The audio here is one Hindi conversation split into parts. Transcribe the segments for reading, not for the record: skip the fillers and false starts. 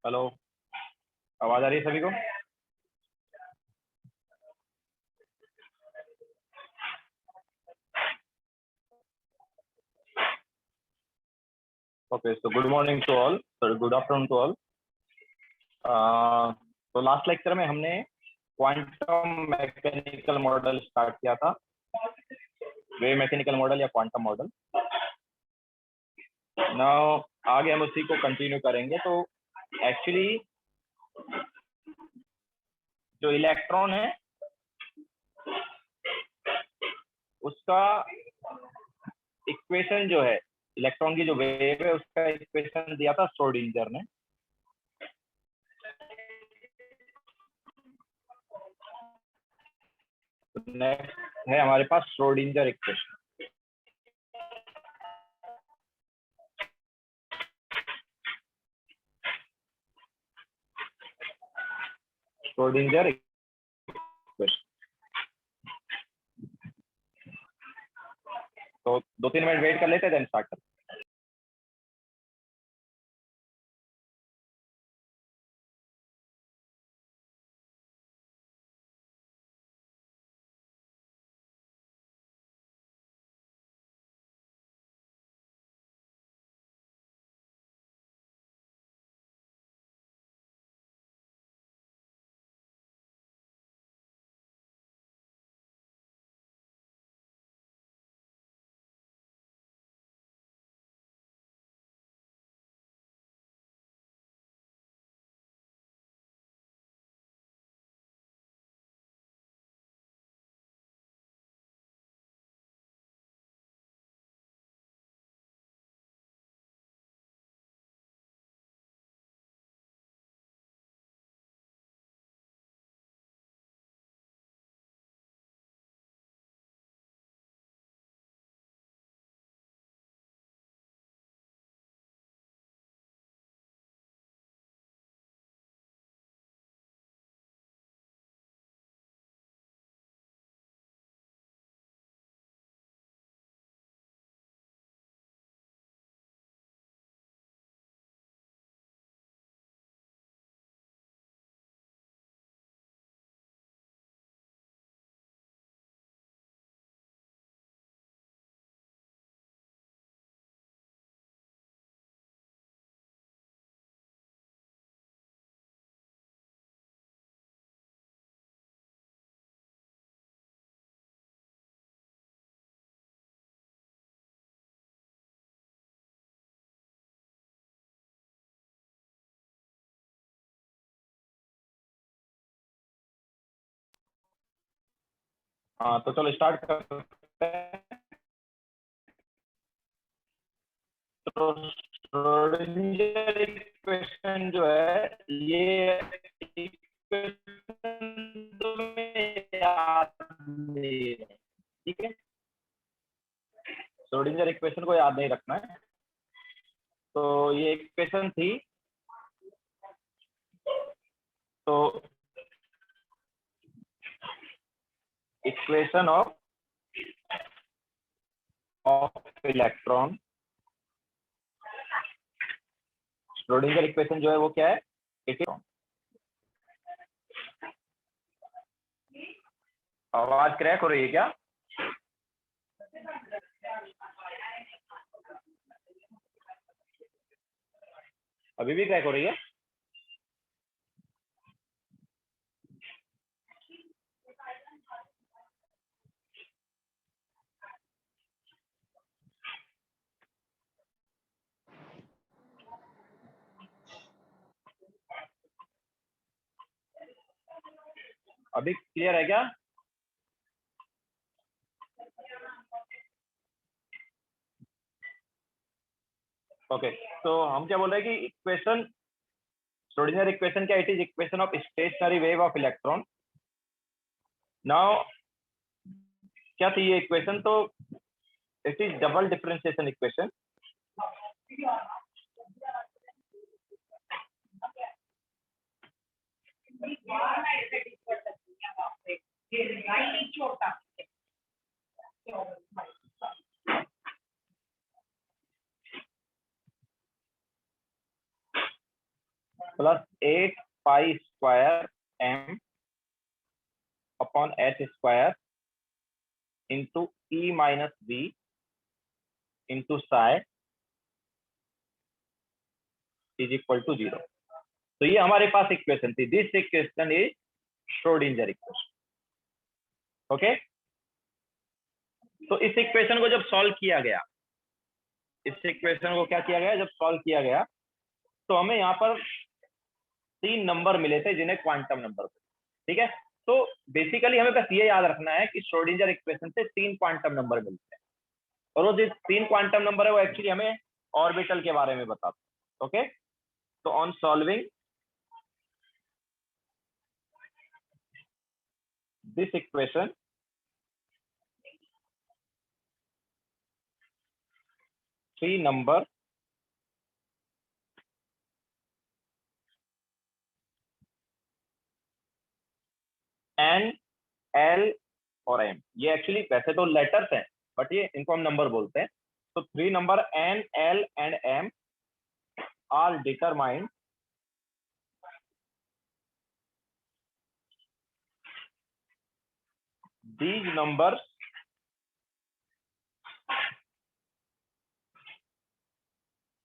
हेलो। आवाज आ रही है सभी को? Okay, so good morning to all, sorry good afternoon to all. तो लास्ट लेक्चर में हमने क्वांटम मैकेनिकल मॉडल स्टार्ट किया था, वेव मैकेनिकल मॉडल या क्वांटम मॉडल। नाउ आगे हम उसी को कंटिन्यू करेंगे। तो एक्चुअली जो इलेक्ट्रॉन है उसका इक्वेशन जो है, इलेक्ट्रॉन की जो वेव है उसका इक्वेशन दिया था श्रोडिंगर ने। नेक्स्ट है हमारे पास श्रोडिंगर इक्वेशन। Schrodinger equation. तो 2-3 मिनट वेट कर लेते हैं, देन स्टार्ट करते हैं। हाँ, तो चलो स्टार्ट करते हैं। तो श्रोडिंगर इक्वेशन जो है ये इक्वेशन तुम्हें याद नहीं है, ठीक है? श्रोडिंगर इक्वेशन को याद नहीं रखना है। तो ये इक्वेशन थी, तो equation of electron, Schrodinger equation जो है वो क्या है? It is. आवाज क्रैक हो रही है क्या? अभी भी क्रैक हो रही है? अभी क्लियर है क्या? ओके, तो हम क्या बोल रहे हैं कि इक्वेशन, श्रोडिंगर इक्वेशन क्या? It is equation of stationary wave of electron. Now क्या थी ये इक्वेशन? तो it is double differentiation equation. Plus 8 pi square m upon h square into e minus v into psi is equal to 0। तो ये हमारे पास इक्वेशन थी। This equation is Schrodinger equation. Okay, तो इस इक्वेशन को जब सॉल्व किया गया, इस इक्वेशन को क्या किया गया, जब सॉल्व किया गया तो हमें यहाँ पर 3 नंबर मिले थे जिन्हें क्वांटम नंबर। ठीक है, तो बेसिकली हमें बस ये याद रखना है कि श्रोडिंगर इक्वेशन से 3 क्वांटम नंबर मिलते हैं, और वो जो 3 क्वांटम नंबर है वो एक्चुअली हमें ऑर्बिटल के बारे में बताते हैं। ओके, तो on solving this equation, three number n, l और एम, ये एक्चुअली वैसे तो लेटर्स हैं बट ये इनको हम नंबर बोलते हैं। तो 3 number n, l and m are determined these numbers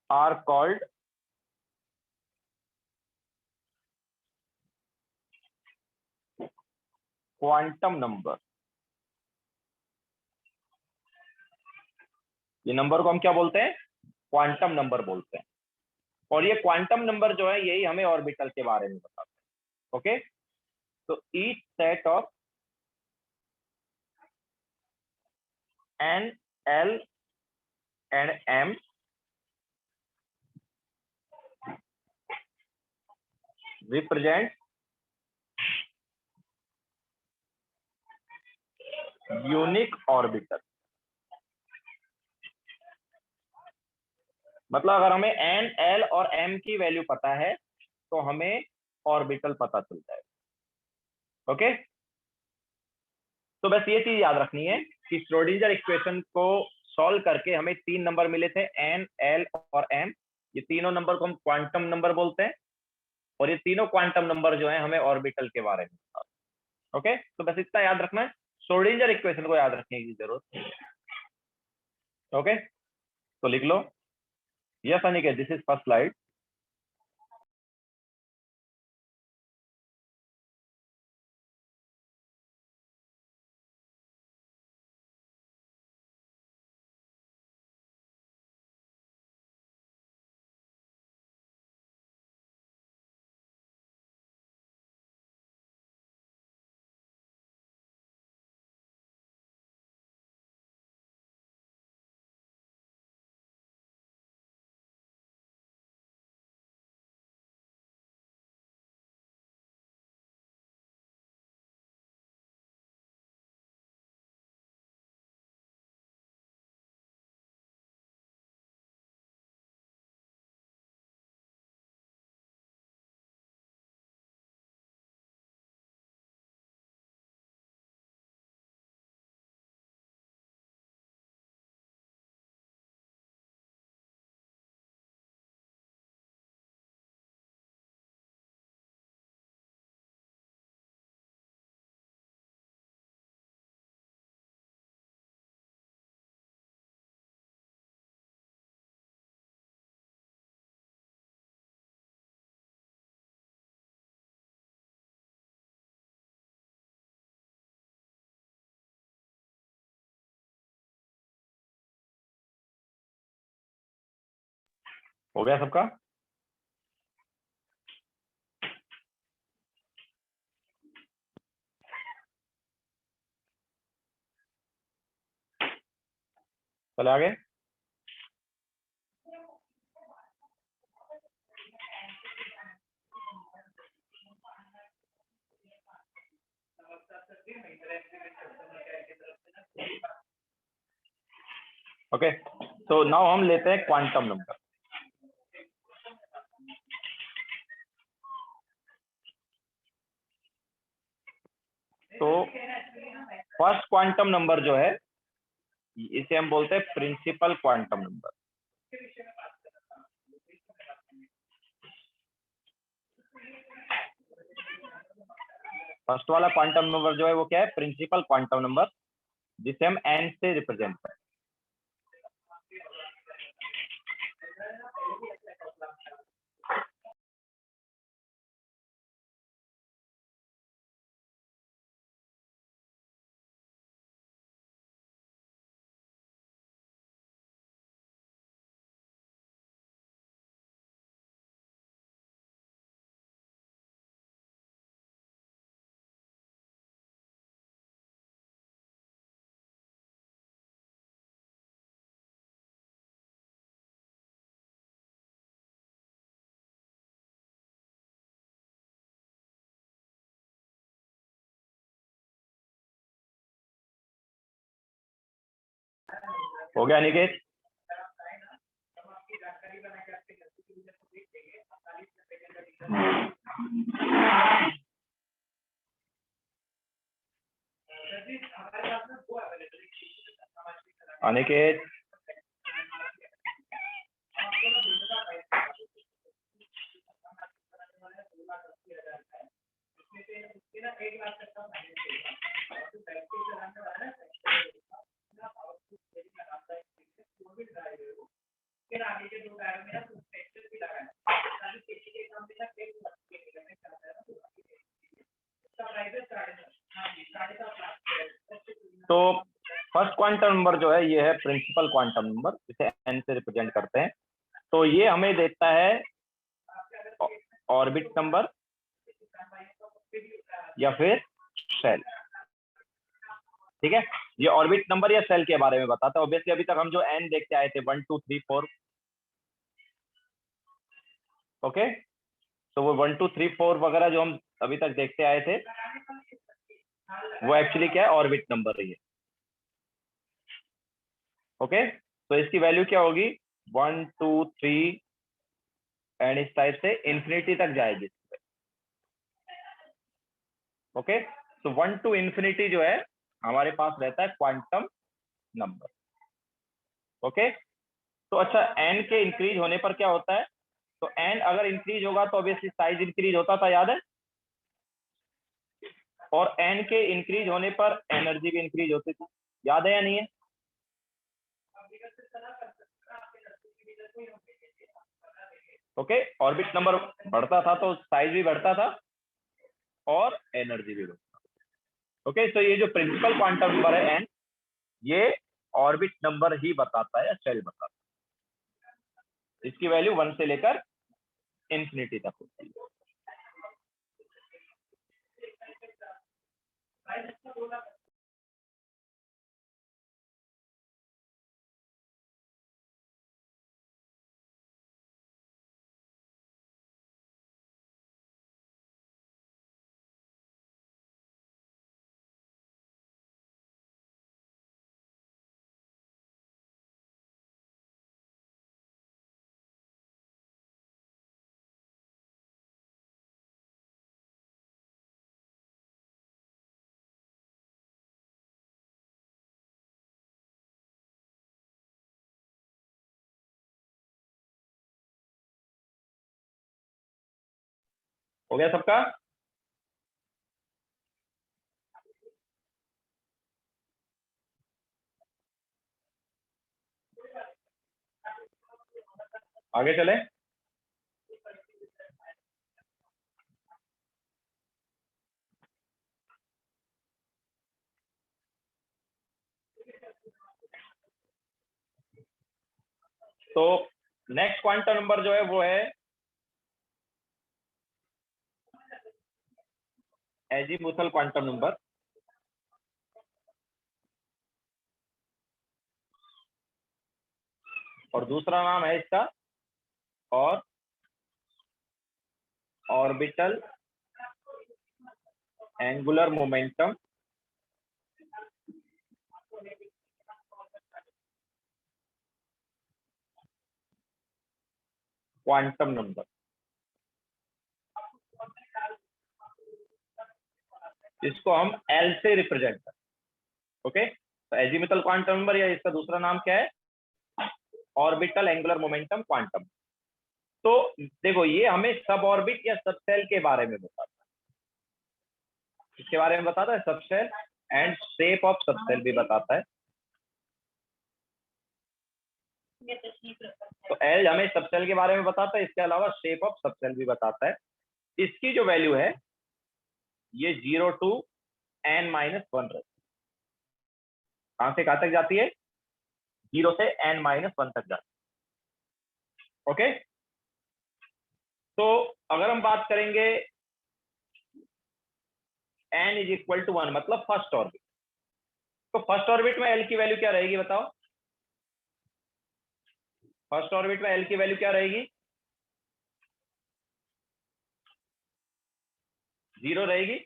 are called quantum number. ये नंबर को हम क्या बोलते हैं, क्वांटम नंबर बोलते हैं। और ये क्वांटम नंबर जो है यही हमें ऑर्बिटल के बारे में बताते हैं। ओके, तो each set of n, l and m represent unique orbital. मतलब अगर हमें एन, एल और एम की वैल्यू पता है तो हमें ऑर्बिटल पता चल जाएगा। ओके, तो बस ये चीज याद रखनी है कि श्रोडिंगर इक्वेशन को सॉल्व करके हमें 3 नंबर मिले थे, एन, एल और एम। ये तीनों नंबर को हम क्वांटम नंबर बोलते हैं, और ये तीनों क्वांटम नंबर जो है हमें ऑर्बिटल के बारे में बताते हैं। ओके, तो बस इतना याद रखना है, श्रोडिंगर इक्वेशन को याद रखने की जरूरत नहीं है। ओके, तो लिख लो। Yes Aniket, this is first slide. हो गया सबका? चले आगे। ओके, तो नाउ हम लेते हैं क्वांटम नंबर। तो फर्स्ट क्वांटम नंबर जो है इसे हम बोलते हैं प्रिंसिपल क्वांटम नंबर। फर्स्ट वाला क्वांटम नंबर जो है वो क्या है, प्रिंसिपल क्वांटम नंबर, जिसे हम एन से रिप्रेजेंट करते हैं। हो गया अनिकेत? अनिकेत तो फर्स्ट क्वांटम नंबर जो है ये है प्रिंसिपल क्वांटम नंबर, जिसे एन से रिप्रेजेंट करते हैं। तो ये हमें देता है ऑर्बिट नंबर या फिर सेल। ठीक है, ये ऑर्बिट नंबर या सेल के बारे में बताता है। ऑब्वियसली अभी तक हम जो एन देखते आए थे 1 2 3 4, ओके, तो वो 1 2 3 4 वगैरह जो हम अभी तक देखते आए थे वो एक्चुअली क्या है, ऑर्बिट नंबर ही है। ओके, तो इसकी वैल्यू क्या होगी, 1 2 3 एंड इस टाइप से इंफिनिटी तक जाएगी। ओके, तो 1 टू इंफिनिटी जो है हमारे पास रहता है क्वांटम नंबर। ओके, तो अच्छा, एन के इंक्रीज होने पर क्या होता है, तो एन अगर इंक्रीज होगा तो ऑब्वियसली साइज इंक्रीज होता था, याद है, और एन के इंक्रीज होने पर एनर्जी भी इंक्रीज होती थी, याद है या नहीं है? ओके, ऑर्बिट नंबर बढ़ता था तो साइज भी बढ़ता था और एनर्जी भी बढ़ता था। ओके, तो ये जो प्रिंसिपल क्वांटम नंबर है एन, ये ऑर्बिट नंबर ही बताता है या सेल बताता है। इसकी वैल्यू 1 से लेकर इंफिनिटी तक होती है। हो गया सबका? आगे चले। तो नेक्स्ट क्वांटम नंबर जो है वो है एजीमुथल क्वांटम नंबर, और दूसरा नाम है इसका और orbital angular momentum quantum number. इसको हम एल से रिप्रेजेंट करते हैं। ओके, तो एजीमुथल क्वांटम नंबर या इसका दूसरा नाम क्या है, ऑर्बिटल एंगुलर मोमेंटम क्वांटम। तो देखो, ये हमें सब ऑर्बिट या सब सेल के बारे में बताता इसके बारे में बताता है, subshell and shape of subshell भी बताता है। तो एल हमें सबसेल के बारे में बताता है, इसके अलावा शेप ऑफ सबसेल भी बताता है। इसकी जो वैल्यू है ये 0 to n-1 रहती है। कहां से कहां तक जाती है? 0 से n-1 तक जाती है। ओके, तो अगर हम बात करेंगे n इज इक्वल टू 1 मतलब फर्स्ट ऑर्बिट, तो फर्स्ट ऑर्बिट में एल की वैल्यू क्या रहेगी बताओ? फर्स्ट ऑर्बिट में एल की वैल्यू क्या रहेगी? 0 रहेगी।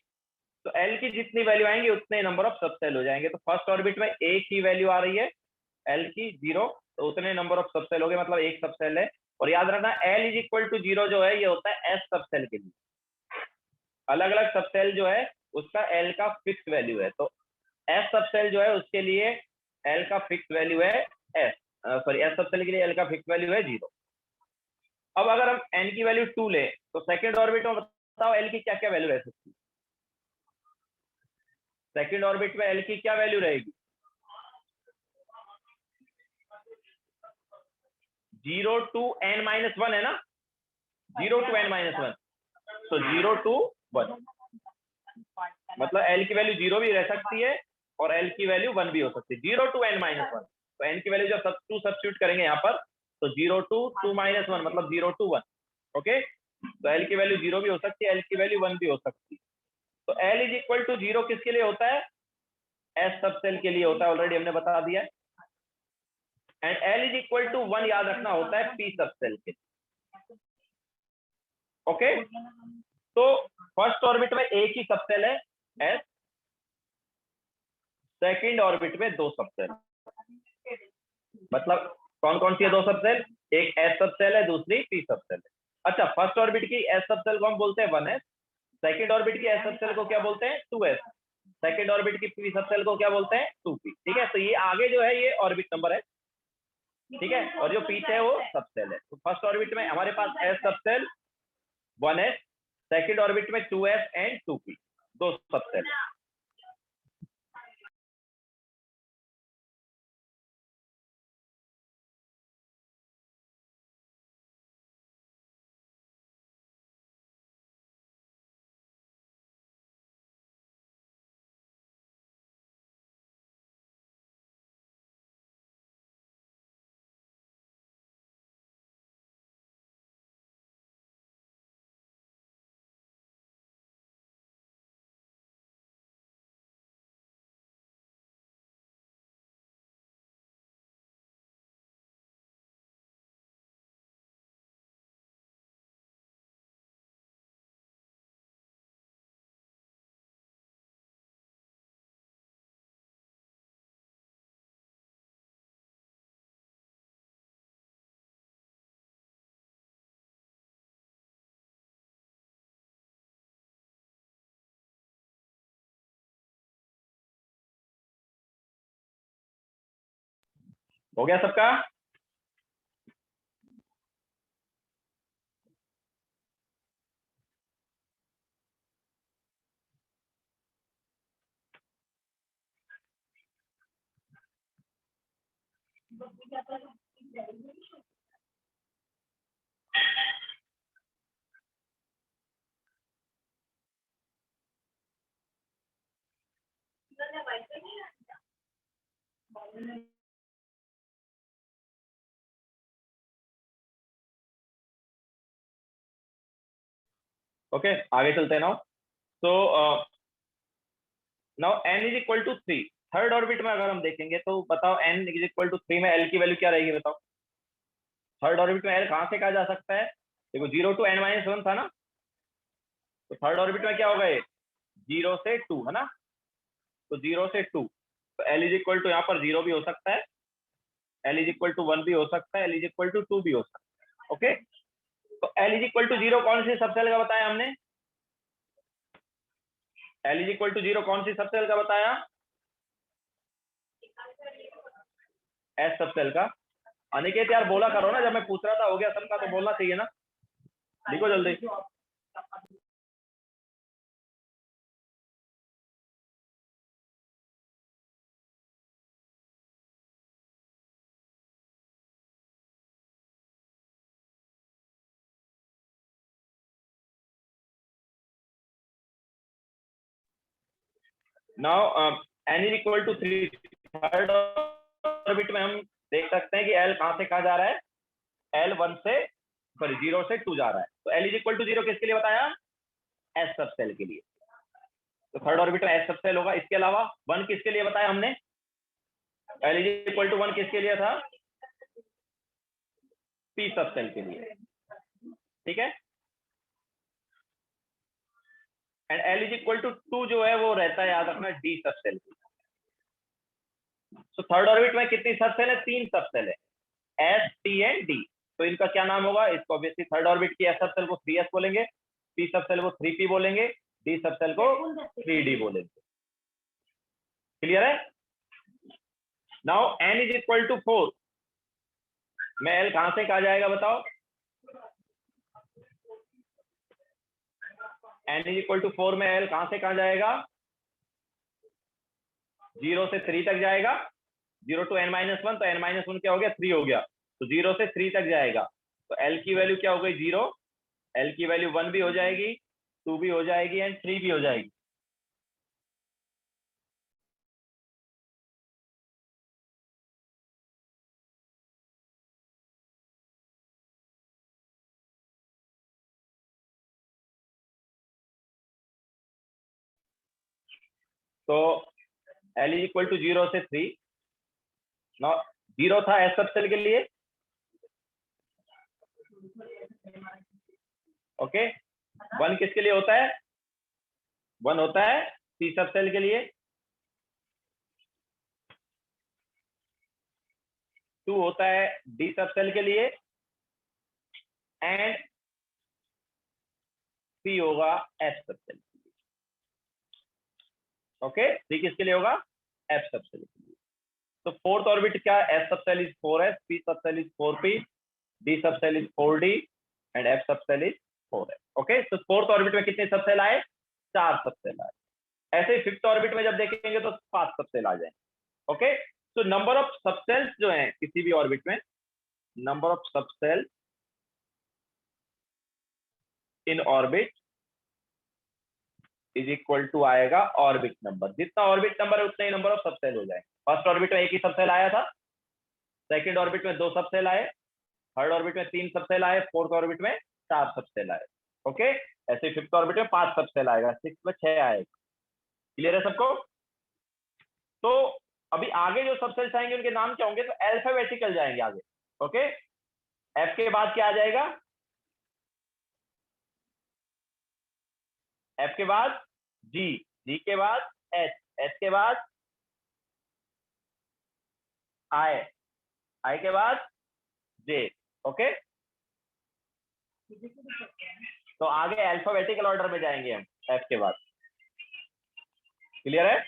तो एल की जितनी वैल्यू आएंगी उतने नंबर ऑफ सबसेल हो जाएंगे। तो फर्स्ट ऑर्बिट में एक ही वैल्यू आ रही है एल की 0, तो उतने नंबर ऑफ सबसेल हो गए, मतलब एक सबसेल है। और याद रखना एल इज इक्वल टू 0 जो है ये होता है एस सबसेल के लिए। अलग अलग सबसेल जो है उसका एल का फिक्स वैल्यू है। तो एस सबसेल जो है उसके लिए एल का फिक्स वैल्यू है एस, सॉरी एस सबसेल के लिए एल का फिक्स वैल्यू है 0। अब अगर हम एन की वैल्यू 2 ले तो सेकंड ऑर्बिट में बताओ एल की क्या क्या वैल्यू रह सकती है? सेकंड ऑर्बिट में एल की क्या वैल्यू रहेगी? 0 to n-1 है ना, 0 to n-1, तो 0 to 1 मतलब एल की वैल्यू 0 भी रह सकती है और एल की वैल्यू 1 भी हो सकती है। 0 to n-1, तो एन की वैल्यू जब टू सब्स्टिट्यूट करेंगे यहाँ पर तो 0 to 2-1 मतलब 0 to 1। ओके, तो एल की वैल्यू 0 भी हो सकती है, एल की वैल्यू 1 भी हो सकती है। तो एल इज इक्वल टू 0 किसके लिए होता है? एस सबसेल के लिए होता है, ऑलरेडी हमने बता दिया। And l is equal to 1 याद रखना होता है पी सबसेल के। ओके, तो फर्स्ट ऑर्बिट में एक ही सबसेल है एस, सेकंड ऑर्बिट में 2 सबसेल। मतलब कौन कौन सी है 2 सबसेल? एक एस सबसेल है, दूसरी पी सबसेल है। अच्छा, फर्स्ट ऑर्बिट की एस सबसेल को हम बोलते हैं 1s, सेकंड ऑर्बिट की एस सबसेल को क्या बोलते हैं? 2s, सेकंड ऑर्बिट की पी सबसेल को क्या बोलते हैं? 2p। ठीक है, तो ये आगे जो है ये ऑर्बिट नंबर है, ठीक है, और जो पीछे है वो सबसेल है। तो फर्स्ट ऑर्बिट में हमारे पास s subshell 1s, second orbit में 2s एंड 2p, 2 सबसेल। हो गया सबका? ओके, आगे चलते हैं नाउ। तो now n is equal to 3, third orbit में अगर हम देखेंगे तो बताओ n इज इक्वल टू 3 में l की वैल्यू क्या रहेगी बताओ? थर्ड ऑर्बिट में l कहां से कहा जा सकता है? देखो 0 to n-1 था ना, तो थर्ड ऑर्बिट में क्या होगा? ये 0 से 2 है ना, तो 0 से 2, तो l इज इक्वल टू यहाँ पर 0 भी हो सकता है, l इज इक्वल टू 1 भी हो सकता है, l इज इक्वल टू 2 भी हो सकता है। ओके, तो l इज इक्वल टू 0 कौन सी सबसेल का बताया हमने? l इज इक्वल टू 0 कौन सी सबसेल का बताया? एस सबसेल का। अनिकेत यार बोला करो ना, जब मैं पूछ रहा था हो गया सबका तो बोलना चाहिए ना, लिखो जल्दी। Now n is equal to 3, third orbit में हम देख सकते हैं कि l कहां से कहां जा रहा है, l 1 से सॉरी 0 से 2 जा रहा है। तो l इज इक्वल टू 0 किसके लिए बताया, s सब सेल के लिए। तो थर्ड ऑर्बिट में s सब सेल होगा। इसके अलावा 1 किसके लिए बताया हमने, l इज इक्वल टू 1 किसके लिए था, p सब सेल के लिए, ठीक है। And l is equal to 2 जो है वो रहता है, याद रखना, d सब सेल। तो थर्ड ऑर्बिट में कितनी सब सेल है, 3 सब सेल है, s t एंड d। तो इनका क्या नाम होगा, इसको ऑब्वियसली थर्ड ऑर्बिट की s सब सेल को 3s बोलेंगे, p सब सेल को 3p बोलेंगे, d सब सेल को 3d बोलेंगे। क्लियर है। Now n is equal to 4 में l कहां से कहा जाएगा बताओ, n इज इक्वल टू 4 में l कहां से कहा जाएगा, 0 से 3 तक जाएगा, 0 टू n-1, तो n-1 क्या हो गया, 3 हो गया, तो 0 से 3 तक जाएगा। तो l की वैल्यू क्या हो गई, 0, l की वैल्यू 1 भी हो जाएगी, 2 भी हो जाएगी एंड 3 भी हो जाएगी। तो l इज इक्वल टू 0 से 3, नौ 0 था s सब सेल के लिए, ओके। 1 किसके लिए होता है, 1 होता है c सब सेल के लिए, 2 होता है d सब सेल के लिए एंड 3 होगा f सब सेल के लिए, ओके। 3 किसके लिए होगा, f सब सेल के लिए। तो फोर्थ ऑर्बिट क्या, s sub shell is 4s, p sub shell is 4p, d sub shell is 4d and f sub shell is 4s, okay. तो फोर्थ ऑर्बिट में कितने सब सेल आए, 4 सब सेल आए। ऐसे ही फिफ्थ ऑर्बिट में जब देखेंगे तो 5 सब सेल आ जाएंगे, ओके। तो नंबर ऑफ सब सेल्स जो है किसी भी ऑर्बिट में, number of sub shell in orbit is equal to आएगा ऑर्बिट नंबर, जितना ऑर्बिट नंबर है उतना ही नंबर ऑफ सब सेल हो जाएंगे। फर्स्ट ऑर्बिट में एक ही सब सेल आया था, सेकंड ऑर्बिट में 2 सब सेल आए, थर्ड ऑर्बिट में 3 सब सेल आए, फोर्थ ऑर्बिट में 4 सब सेल आए, ओके। ऐसे फिफ्थ ऑर्बिट में 5 सब सेल आएगा, सिक्स में 6 आएगा। क्लियर है सबको। तो अभी आगे जो सब सेल्स आएंगे उनके नाम क्या होंगे, तो अल्फाबेटिकल जाएंगे आगे, ओके। एफ के बाद क्या आ जाएगा, एफ के बाद जी, जी के बाद एच, एच के बाद आई, आई के बाद जे, ओके। तो आगे अल्फाबेटिकल ऑर्डर में जाएंगे हम एफ के बाद। क्लियर है।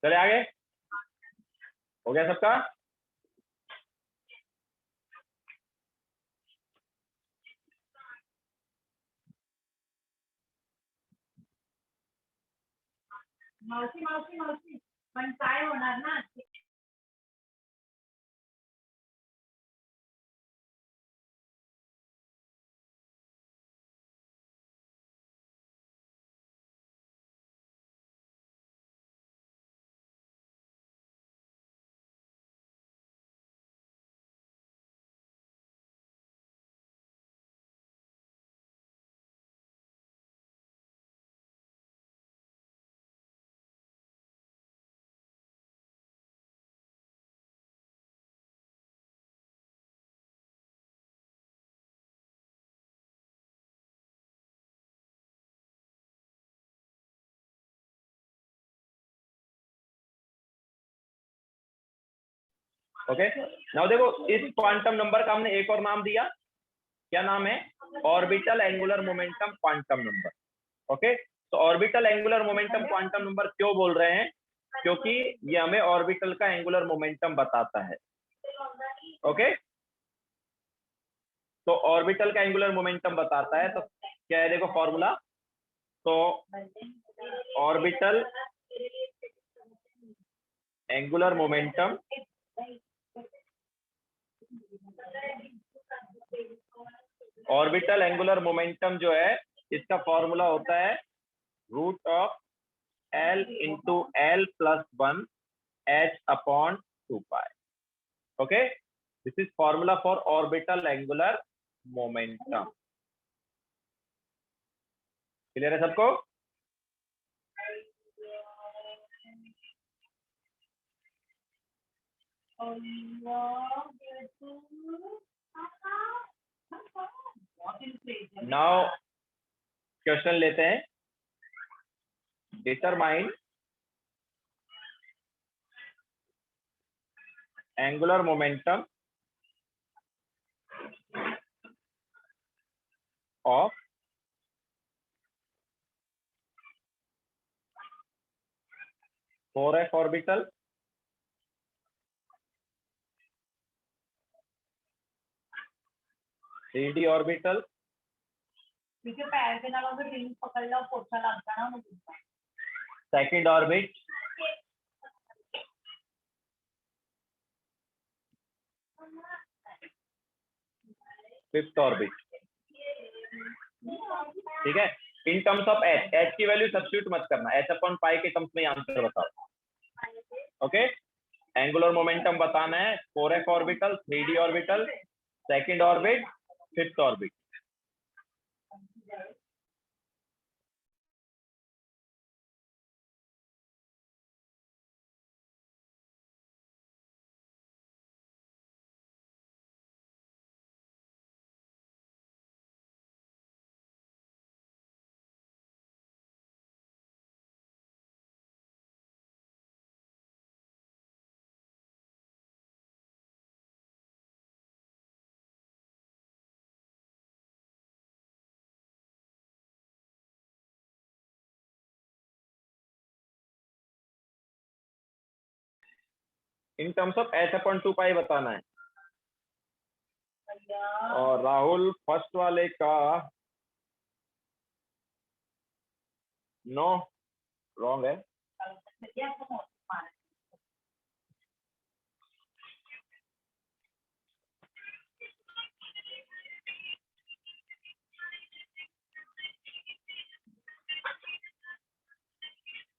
चले आगे, हो गया सबका। मावशी मावशी मावशी पण काय होणार ना ओके, नाउ देखो इस क्वांटम नंबर का हमने एक और नाम दिया, क्या नाम है? Orbital angular momentum quantum number. Okay, तो orbital angular momentum quantum number क्यों बोल रहे हैं? क्योंकि ये हमें ऑर्बिटल का एंगुलर मोमेंटम बताता है। ओके, तो ऑर्बिटल का एंगुलर मोमेंटम बताता है, तो क्या है देखो फॉर्मूला, तो orbital angular momentum orbital angular momentum जो है इसका फॉर्मूला होता है root of L into L plus 1 H upon 2 pi. Okay, this is formula for orbital angular momentum. Clear है सबको? नाउ क्वेश्चन लेते हैं। Determine angular momentum of four f orbital three d orbital पीछे पैर के नालों से टीम पकड़ लो, पोछा लगता ना मुझे। Second orbit fifth orbit. ठीक है, in terms of H, H की वैल्यू सब्स्टिट्यूट मत करना, एच अपॉन पाई के टर्म्स में आंसर बताओ। ओके, एंगुलर मोमेंटम बताना है four f orbital, three d orbital, second orbit, fifth orbit. In terms of H upon 2 पाई बताना है। और राहुल फर्स्ट वाले का नो, रॉन्ग है।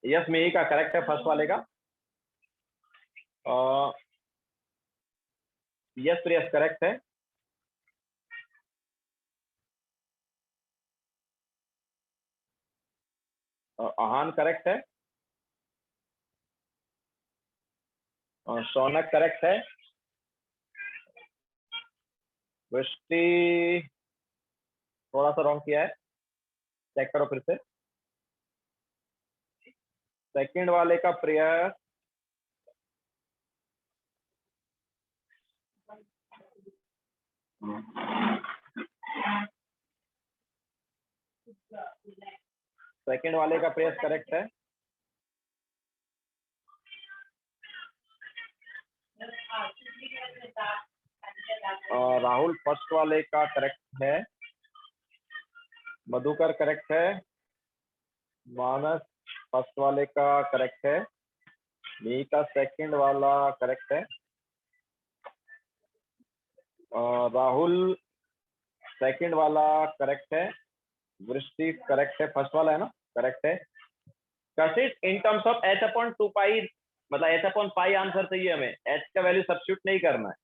यस मेरी का करेक्ट है, फर्स्ट वाले का। यस प्रियस करेक्ट है। आहान करेक्ट है। शौनक करेक्ट है। वृष्टि थोड़ा सा रॉन्ग किया है, चेक करो फिर से। सेकंड वाले का प्रियस सेकंड वाले का प्रेस करेक्ट है। राहुल फर्स्ट वाले का करेक्ट है। मधुकर करेक्ट है। मानस फर्स्ट वाले का करेक्ट है। मीका सेकंड वाला करेक्ट है। राहुल सेकंड वाला करेक्ट है। वृष्टि करेक्ट है, फर्स्ट वाला है ना, करेक्ट है। कशिश in terms of H upon 2 पाई, मतलब एच अपॉन पाई आंसर चाहिए हमें, एच का वैल्यू सब्स्टिट्यूट नहीं करना है।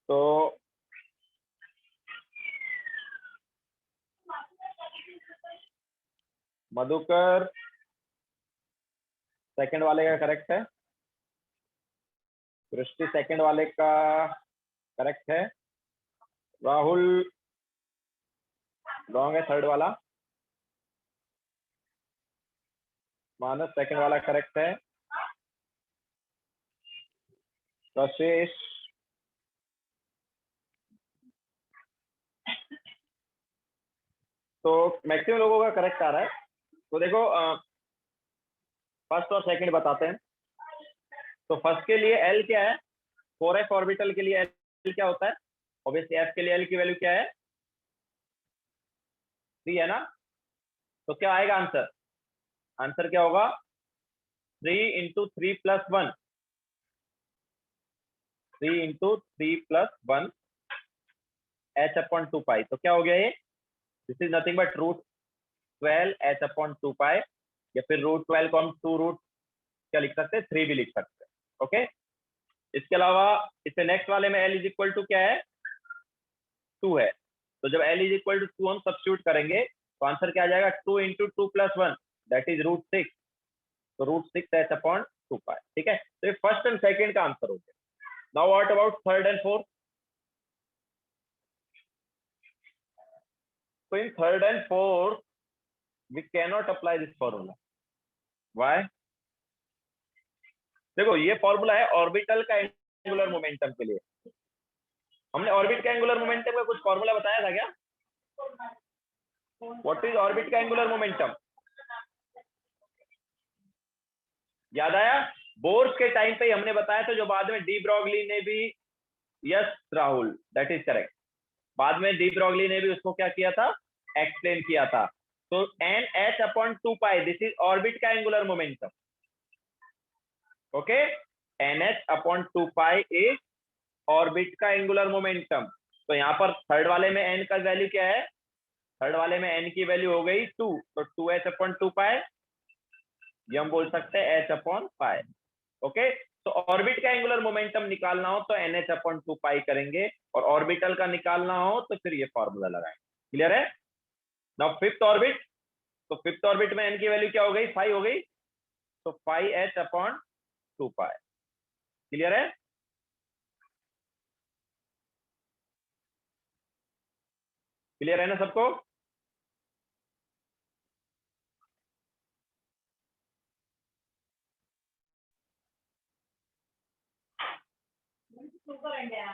तो मधुकर सेकंड वाले का करेक्ट है। वृष्टि सेकंड वाले का करेक्ट है। राहुल रॉन्ग है, थर्ड वाला। मानस सेकंड वाला करेक्ट है। कशिश तो मैक्सिमम लोगों का करेक्ट आ रहा है। तो देखो फर्स्ट और सेकंड बताते हैं। तो फर्स्ट के लिए एल क्या है, 4s ऑर्बिटल के लिए एल क्या होता है, ऑब्वियसली एफ के लिए एल की वैल्यू क्या है, 3 है ना। तो क्या आएगा आंसर, आंसर क्या होगा 3 into 3 plus 1, 3 into 3 plus 1 h upon 2 pi. तो क्या हो गया ये, this is nothing but root 12 h upon 2 pi, या फिर रूट 12 को हम 2 रूट क्या लिख सकते हैं, 3 भी लिख सकते हैं। ओके, इसके अलावा इससे नेक्स्ट वाले में एल इज इक्वल टू क्या है, 2 है। तो जब एल इज इक्वल टू 2 हम सब्स्टिट्यूट करेंगे तो आंसर क्या आ जाएगा, 2 into 2 plus 1 that is root 6। तो रूट 6 एच अपॉन 2 पाई। ठीक है, तो ये फर्स्ट एंड सेकंड का आंसर हो गया। Now what about third and fourth. So in third and fourth, we cannot apply this formula. Why? देखो ये फॉर्मूला है ऑर्बिटल का एंगुलर मोमेंटम के लिए। हमने ऑर्बिट का एंगुलर मोमेंटम का कुछ फॉर्मूला बताया था क्या? व्हाट इज ऑर्बिट का एंगुलर मोमेंटम, याद आया? बोर्स के टाइम पे ही हमने बताया था, जो बाद में डी ब्रॉगली ने भी, yes Rahul that is correct, बाद में डी ब्रॉगली ने भी उसको क्या किया था, एक्सप्लेन किया था। तो n h upon 2 pi this is orbit का angular momentum. Okay, n h upon 2 pi is orbit का एंगुलर मोमेंटम। तो यहाँ पर थर्ड वाले में एन का वैल्यू क्या है, थर्ड वाले में एन की वैल्यू हो गई 2, तो 2h अपॉन 2 पाई, ये हम बोल सकते हैं h अपॉन पाई। ओके, तो ऑर्बिट का एंगुलर मोमेंटम निकालना हो तो एन एच अपॉन 2 पाई करेंगे, और ऑर्बिटल का निकालना हो तो फिर ये फॉर्मूला लगाएंगे। क्लियर है? नाउ फिफ्थ ऑर्बिट, तो फिफ्थ ऑर्बिट में एन की वैल्यू क्या हो गई, 5 हो गई, तो 5h अपॉन 2 पाई। क्लियर है? क्लियर है ना सबको? Super India.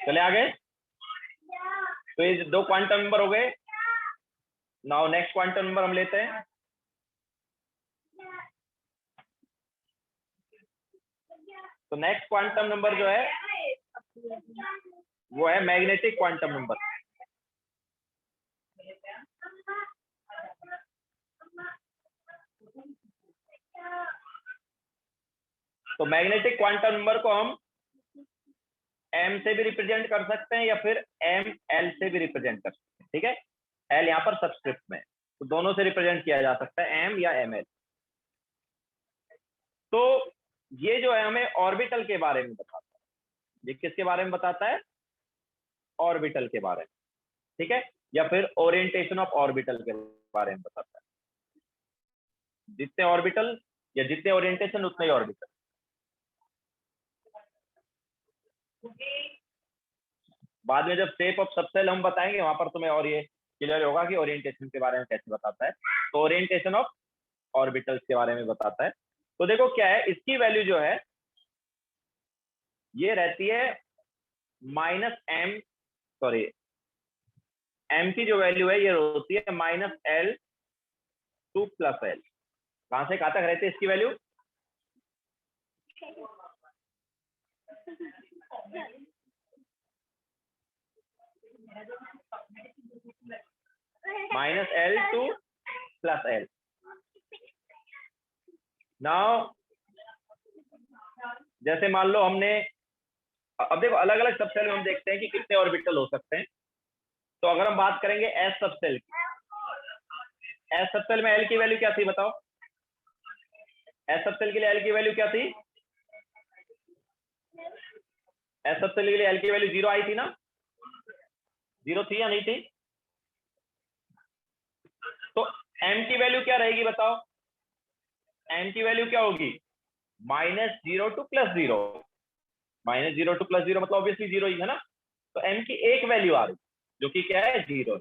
चले आगे। तो ये 2 क्वांटम नंबर हो गए। नाउ नेक्स्ट क्वांटम नंबर हम लेते हैं। तो नेक्स्ट क्वांटम नंबर जो है वो है मैग्नेटिक क्वांटम नंबर। तो मैग्नेटिक क्वांटम नंबर को हम m से भी रिप्रेजेंट कर सकते हैं या फिर ml से भी रिप्रेजेंट कर सकते हैं। ठीक है, l यहाँ पर सबस्क्रिप्ट में, तो दोनों से रिप्रेजेंट किया जा सकता है, m या ml। तो ये जो है हमें ऑर्बिटल के बारे में बताता है। ये किसके बारे में बताता है, ऑर्बिटल के बारे में। ठीक है, या फिर ओरिएंटेशन ऑफ ऑर्बिटल के बारे में बताता है। जितने ऑर्बिटल या जितने ओरिएंटेशन उतने ही ऑर्बिटल। बाद में जब शेप ऑफ सबसेल हम बताएंगे वहां पर तुम्हें और ये क्लियर होगा कि ओरिएंटेशन के बारे में कैसे बताता है। तो ओरिएंटेशन ऑफ ऑर्बिटल्स के बारे में बताता है। तो देखो क्या है, इसकी वैल्यू जो है ये रहती है -m, सॉरी m की जो वैल्यू है ये होती है -L2 + L। कहां से कहां तक रहती है इसकी वैल्यू? -L2 + L। नाउ जैसे मान लो हमने, अब देखो अलग अलग सबसेल में हम देखते हैं कि कितने ऑर्बिटल हो सकते हैं। तो अगर हम बात करेंगे एस सबसेल की, एस सबसेल में एल की वैल्यू क्या थी बताओ? एस सबसेल के लिए एल की वैल्यू क्या थी? एस सबसेल के लिए एल की वैल्यू 0 आई थी ना? 0 थी या नहीं थी? तो एम की वैल्यू क्या रहेगी बताओ? एम की वैल्यू क्या होगी? -0 to +0। -0 to +0 मतलब ऑब्वियसली 0 ही है ना। तो एम की एक वैल्यू आ रही जो कि क्या है? 0।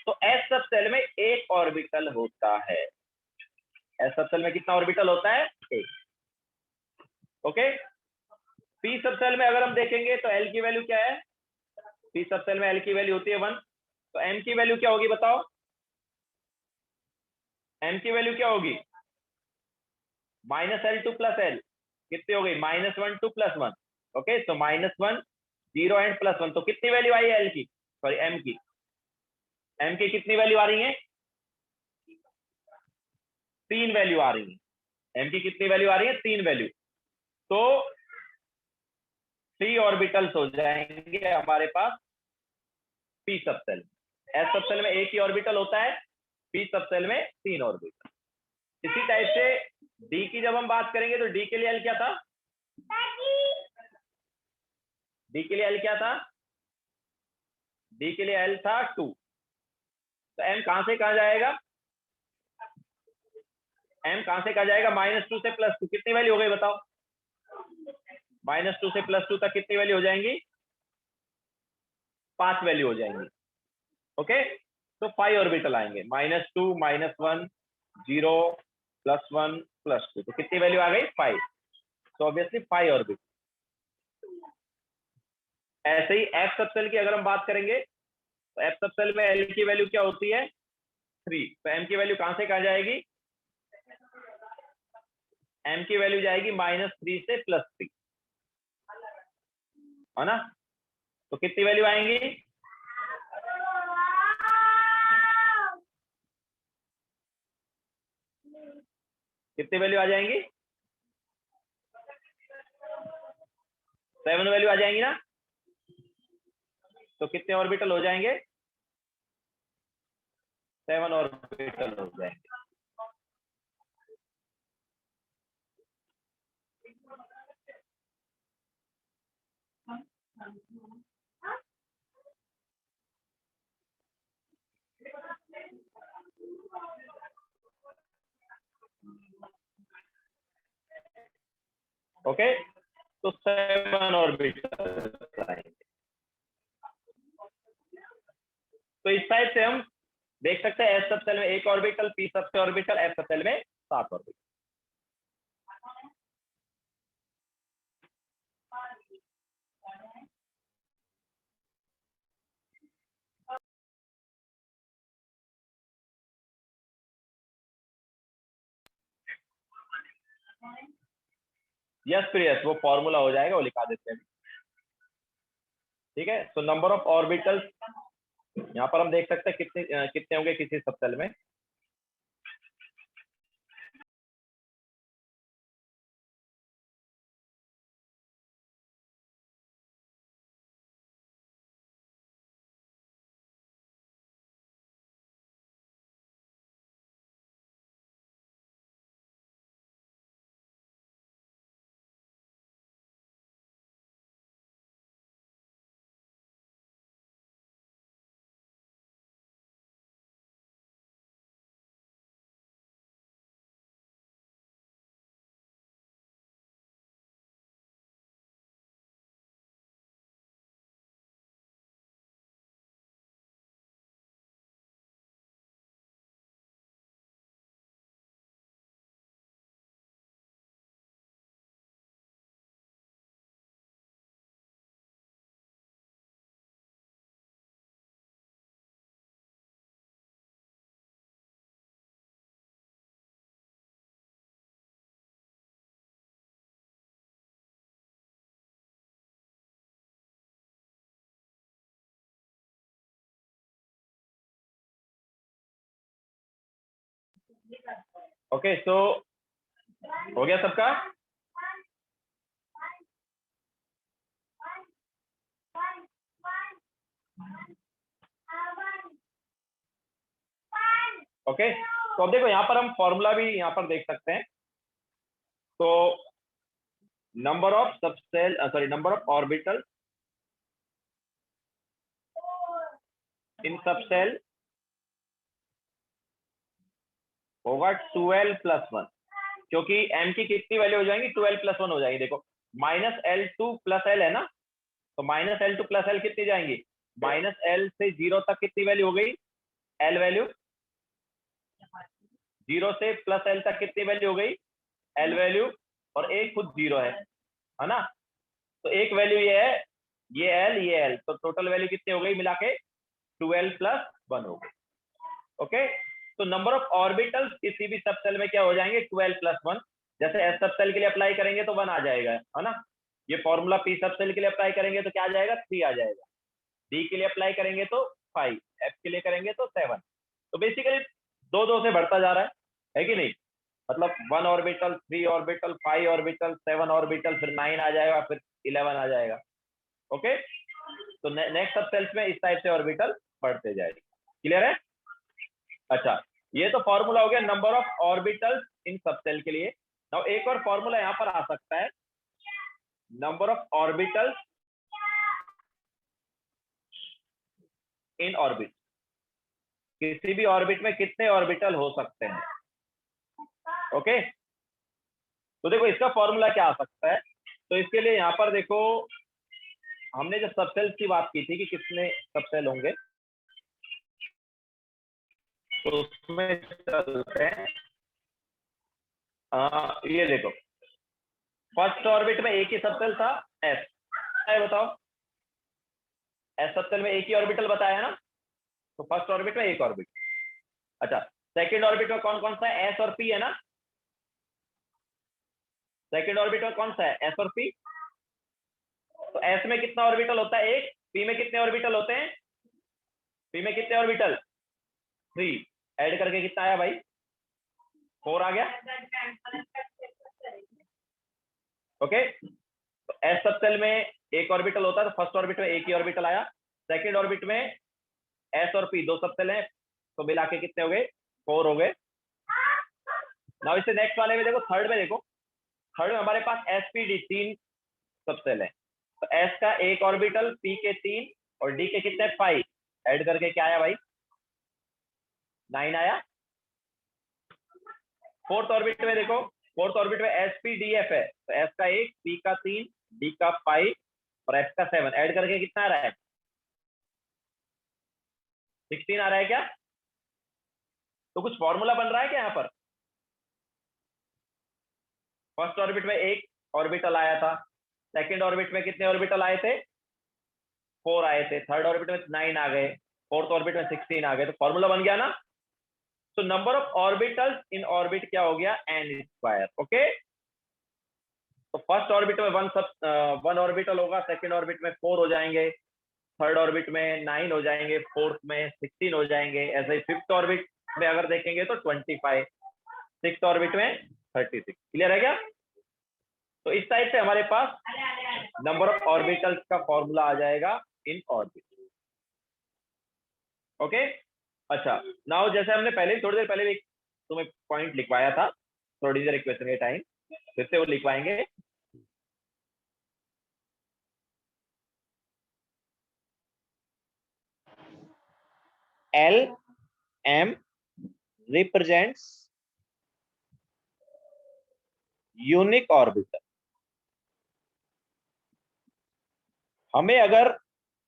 तो एस सबसेल में एक ऑर्बिटल होता है। एस सबसेल में कितना ऑर्बिटल होता है? एक। ओके। पी सबसेल में अगर हम देखेंगे तो एल की वैल्यू क्या है? पी सबसेल में एल की वैल्यू होती है 1। तो एम की वैल्यू क्या होगी बताओ? एम की वैल्यू क्या होगी? -L2 + L। कितनी हो गई? -1 2 + 1। ओके, तो -1 0 एंड +1, तो कितनी वैल्यू आई है एल की, सॉरी एम की? एम की कितनी वैल्यू आ रही है? 3 वैल्यू आ रही है। एम की कितनी वैल्यू आ रही है? 3 वैल्यू। तो 3 ऑर्बिटल्स हो जाएंगे हमारे पास पी सबसेल। एस सबसेल में एक ही ऑर्बिटल होता है, पी सबसेल में 3 ऑर्बिटल। इसी टाइप से डी की जब हम बात करेंगे तो डी के लिए एल क्या था? डी के लिए एल क्या था? डी के लिए एल था 2। तो एम कहां से कहा जाएगा? एम कहां से कहा जाएगा? -2 से +2। कितनी वैल्यू हो गई बताओ? -2 से +2 तक कितनी वैल्यू हो जाएंगी? 5 वैल्यू हो जाएंगी। ओके, तो 5 ऑर्बिटल आएंगे। -2 -1 0 +1 +2, तो कितनी वैल्यू आ गई? 5। तो ऑब्वियसली 5 ऑर्बिटल। ऐसे ही एफ सबसेल की अगर हम बात करेंगे तो एफ सबसेल में एल की वैल्यू क्या होती है? 3। तो एम की वैल्यू कहां से कहां जाएगी? एम की वैल्यू जाएगी -3 से +3, है ना? तो कितनी वैल्यू आएंगी? कितनी वैल्यू आ जाएंगी? 7 वैल्यू आ जाएंगी ना? तो कितने ऑर्बिटल हो जाएंगे? 7 ऑर्बिटल हो जाएंगे। ओके, तो 7 ऑर्बिटल आएंगे। तो इस टाइप से हम देख सकते हैं एस सबसेल में एक ऑर्बिटल, पी सबसे ऑर्बिटल, एफ सबसेल में 7 ऑर्बिटल। यस फिर यस, वो फॉर्मूला हो जाएगा, वो लिखा देते हैं। ठीक है, तो नंबर ऑफ ऑर्बिटल्स यहाँ पर हम देख सकते हैं कितने कितने होंगे किसी सबसेल में। ओके सो हो गया सबका? ओके तो अब देखो यहाँ पर हम फॉर्मूला भी यहाँ पर देख सकते हैं। तो number of subshell sorry number of orbital in subshell होगा 12 + 1, क्योंकि m की कितनी वैल्यू हो जाएंगी? 12 + 1 हो जाएगी। देखो -L2 + L है ना, तो -L2 + L कितनी जाएंगी? -L से 0 तक कितनी वैल्यू हो गई? L वैल्यू 0 से +L तक कितनी वैल्यू हो गई? L वैल्यू, और एक खुद 0 है ना, तो एक वैल्यू ये है, ये L ये L, तो टोटल वैल्यू कितनी हो गई मिला के? 12 + 1 हो गई। ओके तो नंबर ऑफ ऑर्बिटल्स किसी भी सबसेल में क्या हो जाएंगे? 12 + 1। जैसे एस सबसेल के लिए अप्लाई करेंगे तो 1 आ जाएगा, है ना। ये फॉर्मूला पी सबसेल के लिए अप्लाई करेंगे तो क्या आ जाएगा? 3 आ जाएगा। डी के लिए अप्लाई करेंगे तो 5, एफ के लिए करेंगे तो 7। तो बेसिकली 2 से बढ़ता जा रहा है कि नहीं? मतलब 1 ऑर्बिटल, 3 ऑर्बिटल, 5 ऑर्बिटल, 7 ऑर्बिटल, फिर 9 आ जाएगा, फिर 11 आ जाएगा। ओके तो नेक्स्ट सबसेल्स में इस टाइप से ऑर्बिटल बढ़ते जाएंगे। क्लियर है? अच्छा ये तो फॉर्मूला हो गया number of orbitals in subshell के लिए। नाउ एक और फॉर्मूला यहां पर आ सकता है, number of orbitals in orbit. किसी भी ऑर्बिट में कितने ऑर्बिटल हो सकते हैं? ओके तो देखो इसका फॉर्मूला क्या आ सकता है। तो इसके लिए यहां पर देखो, हमने जब सबसेल्स की बात की थी कि कितने सबसेल होंगे, तो उसमें चलते हैं। ये देखो फर्स्ट ऑर्बिट में एक ही सबसेल था एस, बताओ एस सबसेल में एक ही ऑर्बिटल बताया ना, तो फर्स्ट ऑर्बिट में एक ऑर्बिट। अच्छा सेकंड ऑर्बिट में कौन कौन सा है? एस और पी है ना। सेकंड ऑर्बिट में कौन सा है? एस और पी। तो एस में कितना ऑर्बिटल होता है? एक। पी में कितने ऑर्बिटल होते हैं? पी में कितने ऑर्बिटल? 3। ऐड करके कितना आया भाई? 4 आ गया। ओके तो एस सबसेल में एक ऑर्बिटल होता है, तो फर्स्ट ऑर्बिट में एक ही ऑर्बिटल आया। सेकंड ऑर्बिट में एस और पी 2 सबसेल हैं, तो मिला के कितने हो गए? 4 हो गए। नाउ इससे नेक्स्ट वाले में देखो, थर्ड में देखो, थर्ड में हमारे पास एस पी डी 3 सबसेल है। तो एस का एक ऑर्बिटल, पी के 3 और डी के कितने? 5। ऐड करके क्या आया भाई? 9 आया। फोर्थ ऑर्बिट में देखो, फोर्थ ऑर्बिट में एस पी डी एफ है, तो एस का 1, पी का 3, डी का 5 और एस का 7। ऐड करके कितना आ रहा है? 16 आ रहा है क्या? तो कुछ फॉर्मूला बन रहा है क्या यहाँ पर? फर्स्ट ऑर्बिट में एक ऑर्बिटल आया था, सेकंड ऑर्बिट में कितने ऑर्बिटल आए थे? 4 आए थे, थर्ड ऑर्बिट में 9 आ गए, फोर्थ ऑर्बिट में 16 आ गए, तो फॉर्मूला बन गया ना। तो number of orbitals in orbit क्या हो गया? n²। ओके तो फर्स्ट ऑर्बिट में 1 ऑर्बिटल होगा, सेकंड ऑर्बिट में 4 हो जाएंगे, थर्ड ऑर्बिट में 9 हो जाएंगे, फोर्थ में 16 हो जाएंगे, ऐसे ही फिफ्थ ऑर्बिट में अगर देखेंगे तो 25, सिक्स्थ ऑर्बिट में 36। क्लियर है क्या? तो इस टाइप से हमारे पास नंबर ऑफ ऑर्बिटल्स का फॉर्मूला आ जाएगा इन ऑर्बिट। ओके अच्छा नाउ जैसे हमने पहले थोड़ी देर पहले एक तुम्हें पॉइंट लिखवाया था श्रोडिंगर इक्वेशन के टाइम, फिर से वो लिखवाएंगे। L m represents unique orbital. हमें अगर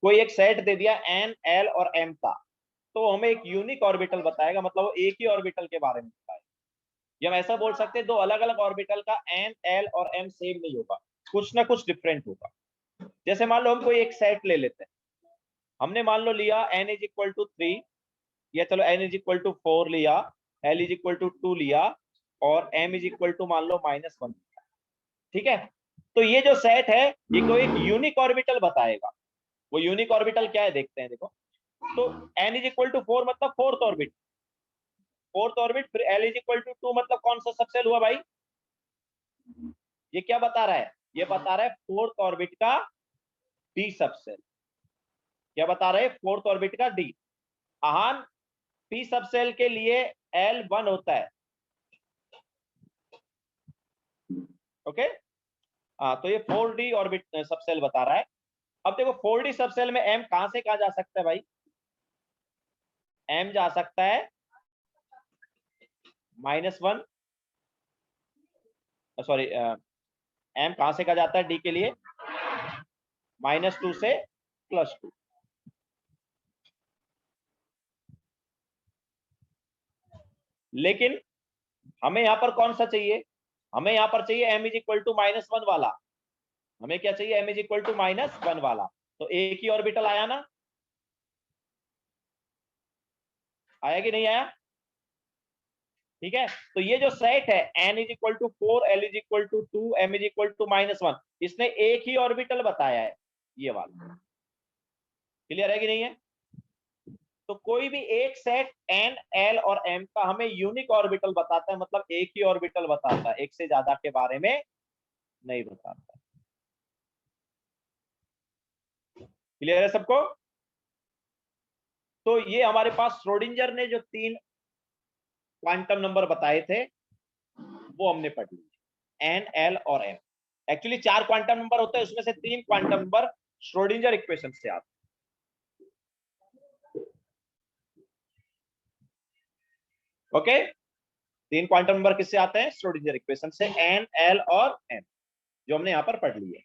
कोई एक सेट दे दिया एन, एल और एम का, तो हमें एक यूनिक ऑर्बिटल बताएगा, मतलब वो एक ही ऑर्बिटल के बारे में बताएगा। हम ऐसा बोल सकते हैं दो अलग अलग ऑर्बिटल का एन, एल और एम सेम नहीं होगा, कुछ ना कुछ डिफरेंट होगा। जैसे मान लो हम कोई एक सेट ले लेते हैं, हमने मान लो लिया n = 3, या चलो n = 4 लिया, l = 2 लिया और m = मान लो -1। ठीक है तो ये जो सेट है ये कोई एक यूनिक ऑर्बिटल बताएगा। वो यूनिक ऑर्बिटल क्या है देखते हैं। देखो तो n = 4 मतलब फोर्थ ऑर्बिट, फोर्थ ऑर्बिट, फिर L इज इक्वल टू 2, मतलब कौन सा सबसेल हुआ भाई? ये क्या बता रहा है? ये बता रहा है फोर्थ ऑर्बिट का डी सबसेल। क्या बता रहे हैं? फोर्थ ऑर्बिट का डी। आहान पी सबसेल के लिए L 1 होता है। ओके, हाँ, तो ये 4D ऑर्बिट सबसेल बता रहा है। अब देखो 4D सबसेल में M कहां से कहा जा सकता है भाई? M जा सकता है -1, सॉरी, M कहां से कहा जाता है डी के लिए? -2 से +2। लेकिन हमें यहां पर कौन सा चाहिए? हमें यहां पर चाहिए M इज इक्वल टू -1 वाला। हमें क्या चाहिए? M इज इक्वल टू -1 वाला। तो एक ही ऑर्बिटल आया ना? आया कि नहीं आया? ठीक है, तो ये जो सेट है n is equal to 4, L is equal to 2, M is equal to -1, इसने एक ही ऑर्बिटल बताया है, ये वाला। क्लियर है कि नहीं है? तो कोई भी एक सेट n, L और M का हमें यूनिक ऑर्बिटल बताता है, मतलब एक ही ऑर्बिटल बताता है, एक से ज्यादा के बारे में नहीं बताता। क्लियर है सबको? तो ये हमारे पास श्रोडिंगर ने जो 3 क्वांटम नंबर बताए थे वो हमने पढ़ लिए, n, L और M। एक्चुअली 4 क्वांटम नंबर होते हैं, उसमें से 3 क्वांटम नंबर श्रोडिंगर इक्वेशन से आते हैं। ओके, 3 क्वांटम नंबर किससे आते हैं? श्रोडिंगर इक्वेशन से, n, L और M, जो हमने यहां पर पढ़ लिए।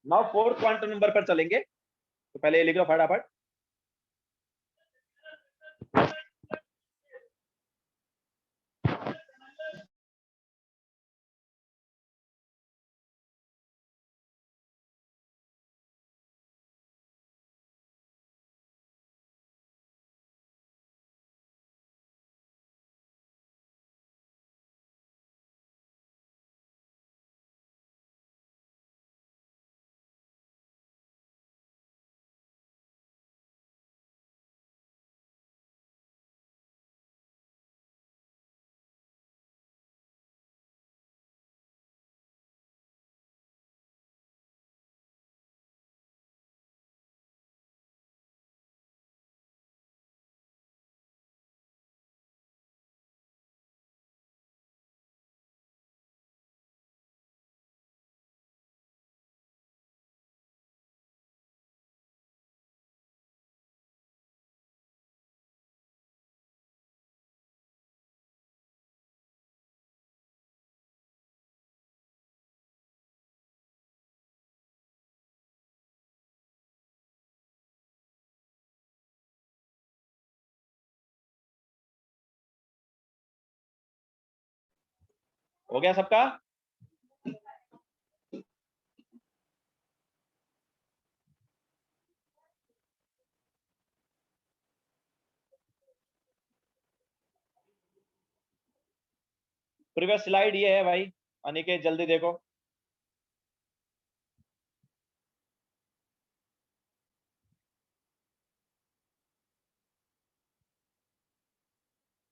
नाउ 4 क्वांटम नंबर पर चलेंगे, तो पहले ये लिख लो फटाफट। हो गया सबका? प्रीवियस स्लाइड ये है भाई, अनिकेत जल्दी देखो।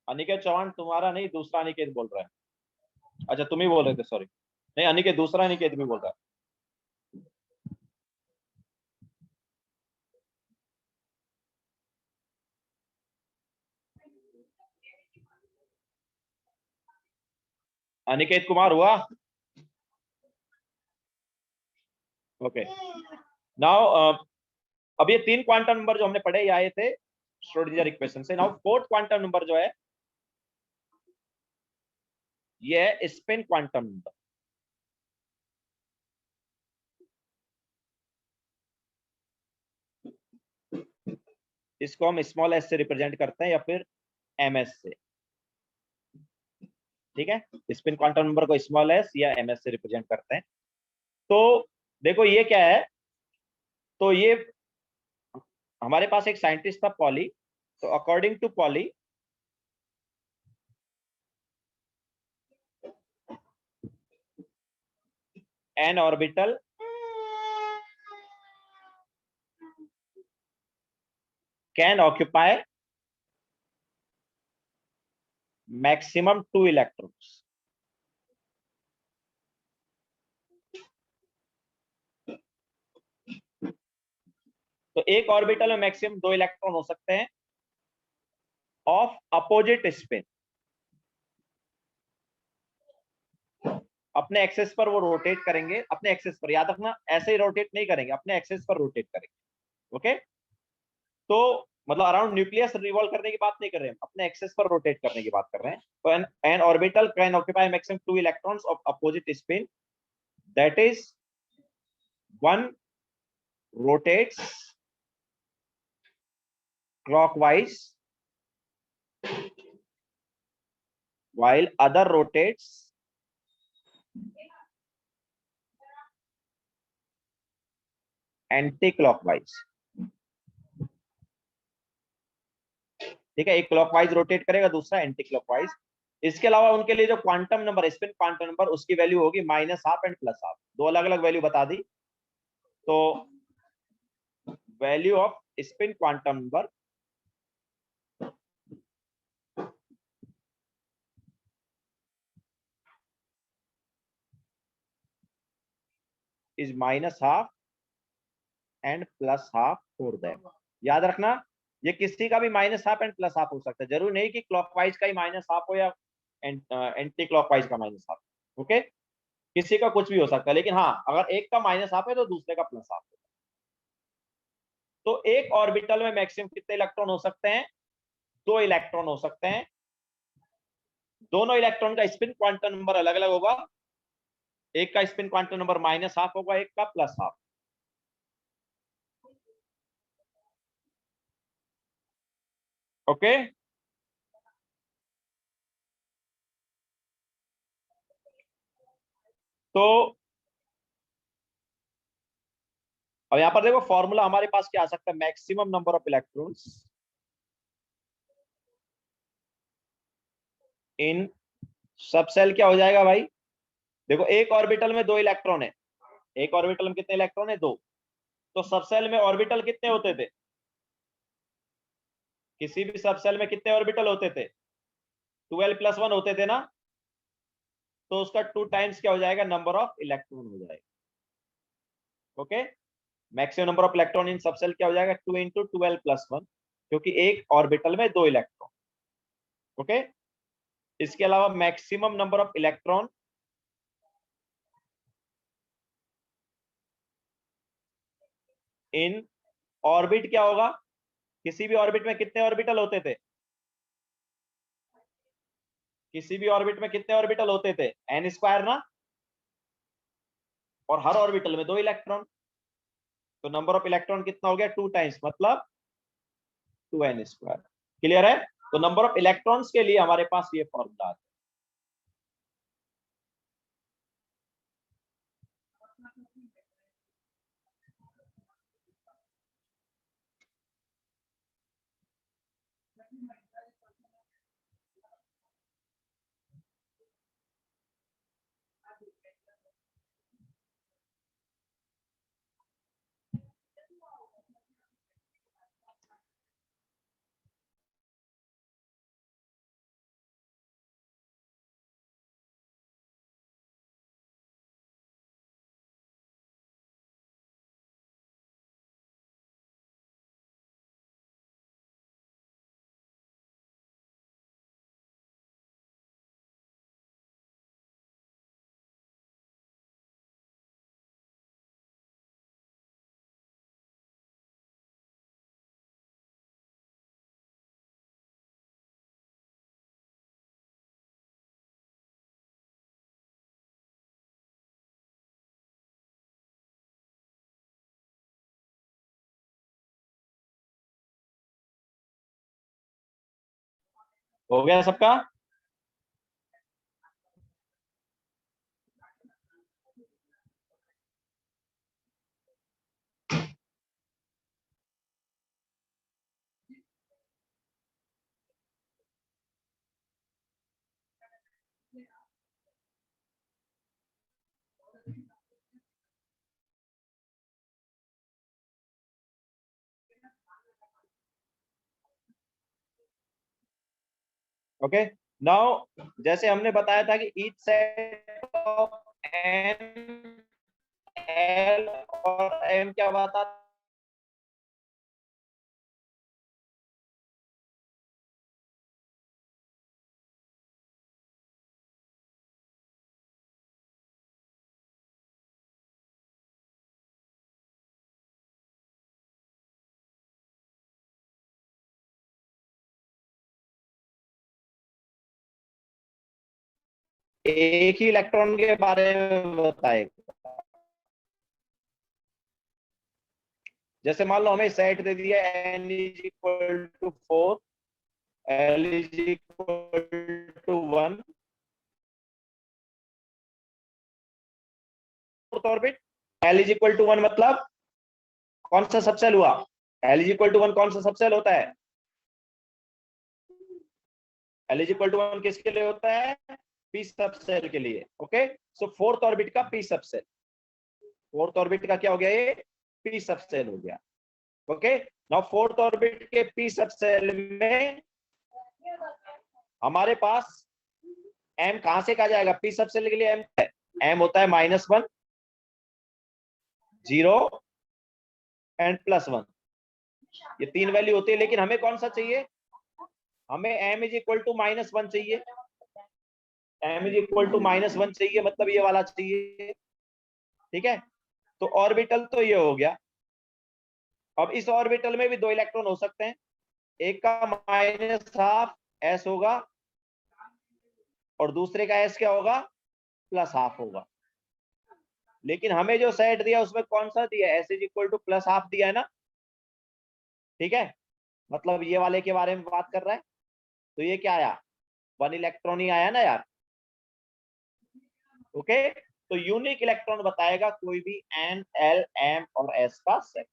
अनिकेत चौहान तुम्हारा नहीं, दूसरा अनिकेत बोल रहा है। अच्छा, तुम ही बोल रहे थे, सॉरी। नहीं अनिकेत, दूसरा अनिकेत भी बोल रहा है। अनिकेत कुमार हुआ? ओके, नाउ अब ये 3 क्वांटम नंबर जो हमने पढ़े ये आए थे श्रोडिंगर इक्वेशन से। नाउ फोर्थ क्वांटम नंबर जो है ये है स्पिन क्वांटम नंबर। इसको हम स्मॉल एस से रिप्रेजेंट करते हैं या फिर एमएस से। ठीक है, स्पिन क्वांटम नंबर को स्मॉल एस या एमएस से रिप्रेजेंट करते हैं। तो देखो ये क्या है, तो ये हमारे पास एक साइंटिस्ट था पॉली। तो according to Pauli, n orbital can occupy maximum 2 electrons. तो एक ऑर्बिटल में मैक्सिमम 2 इलेक्ट्रॉन हो सकते हैं ऑफ अपोजिट स्पिन। अपने एक्सेस पर वो रोटेट करेंगे, अपने एक्सेस पर, याद रखना ऐसे ही रोटेट नहीं करेंगे, अपने एक्सेस पर रोटेट करेंगे। ओके, तो मतलब अराउंड न्यूक्लियस रिवॉल्व करने की बात नहीं कर रहे हैं, अपने एक्सेस पर रोटेट करने की बात कर रहे हैं। तो N orbital can occupy maximum 2 electrons of opposite spin, that is one rotates clockwise while other rotates anti-clockwise। ठीक है, एक क्लॉकवाइज रोटेट करेगा, दूसरा एंटी क्लॉकवाइज। इसके अलावा उनके लिए जो quantum number, spin quantum number, उसकी वैल्यू होगी -12 एंड +12। दो अलग अलग वैल्यू बता दी। तो value off spin quantum number is -12 and +12 for them. याद रखना, ये किसी का भी -12 एंड +12 हो सकता है, जरूरी नहीं कि क्लॉकवाइज का ही -12 हो या एंटी क्लॉकवाइज का -12। ओके, किसी का कुछ भी हो सकता है, लेकिन हाँ, अगर एक का -12 है तो दूसरे का +12 है। तो एक ऑर्बिटल में मैक्सिमम कितने इलेक्ट्रॉन हो सकते हैं? 2 इलेक्ट्रॉन हो सकते हैं। दोनों इलेक्ट्रॉन का स्पिन क्वांटम नंबर अलग अलग होगा। एक का स्पिन क्वांटम नंबर -12 होगा, एक का +12। ओके, तो अब यहां पर देखो फॉर्मूला हमारे पास क्या आ सकता है, maximum number of electrons in सब सेल। क्या हो जाएगा भाई? देखो, एक ऑर्बिटल में 2 इलेक्ट्रॉन है, एक ऑर्बिटल में कितने इलेक्ट्रॉन है? 2। तो सब सेल में ऑर्बिटल कितने होते थे? किसी भी सब सेल में कितने ऑर्बिटल होते थे? 12+1 होते थे ना। तो उसका 2 टाइम्स क्या हो जाएगा? नंबर ऑफ इलेक्ट्रॉन हो जाएगा। Okay, maximum number of electron in सब सेल क्या हो जाएगा? 2 × 12+1, क्योंकि एक ऑर्बिटल में 2 इलेक्ट्रॉन। ओके, इसके अलावा maximum number of electron in orbit क्या होगा? किसी भी ऑर्बिट में कितने ऑर्बिटल होते थे? किसी भी ऑर्बिट में कितने ऑर्बिटल होते थे? n² ना। और हर ऑर्बिटल में 2 इलेक्ट्रॉन, तो नंबर ऑफ इलेक्ट्रॉन कितना हो गया? 2 टाइम्स, मतलब 2n²। क्लियर है? तो नंबर ऑफ इलेक्ट्रॉन्स के लिए हमारे पास ये फॉर्मूला है। हो गया सबका? ओके, नाउ जैसे हमने बताया था कि each set of n l और एम क्या बात आता एक ही इलेक्ट्रॉन के बारे में बताएगा। जैसे मान लो हमें सेट दे दिया n is equal to 4, l is equal to 1, fourth orbit, l is equal to 1 मतलब कौन सा सबसेल हुआ? l इज इक्वल टू 1 कौन सा सबसेल होता है? l इज इक्वल टू 1 किसके लिए होता है? p सबसेल के लिए। ओके, सो फोर्थ ऑर्बिट का p सबसेल, फोर्थ ऑर्बिट का क्या हो गया? ये p सबसेल हो गया। ओके, नाउ फोर्थ ऑर्बिट के p सबसेल में हमारे पास m कहां से कहा जाएगा? p सबसेल के लिए m होता है -1, 0 एंड +1, ये तीन वैल्यू होती है। लेकिन हमें कौन सा चाहिए? हमें m इज इक्वल टू -1 चाहिए, m इज इक्वल टू -1 चाहिए, मतलब ये वाला चाहिए। ठीक है, तो ऑर्बिटल तो ये हो गया। अब इस ऑर्बिटल में भी दो इलेक्ट्रॉन हो सकते हैं, एक का -12 s होगा और दूसरे का s क्या होगा? +12 होगा। लेकिन हमें जो सेट दिया उसमें कौन सा दिया? s इज इक्वल टू +12 दिया है ना। ठीक है, मतलब ये वाले के बारे में बात कर रहा है, तो ये क्या आया? 1 इलेक्ट्रॉन ही आया ना यार। ओके, तो यूनिक इलेक्ट्रॉन बताएगा कोई भी n, l, m और s का सेट।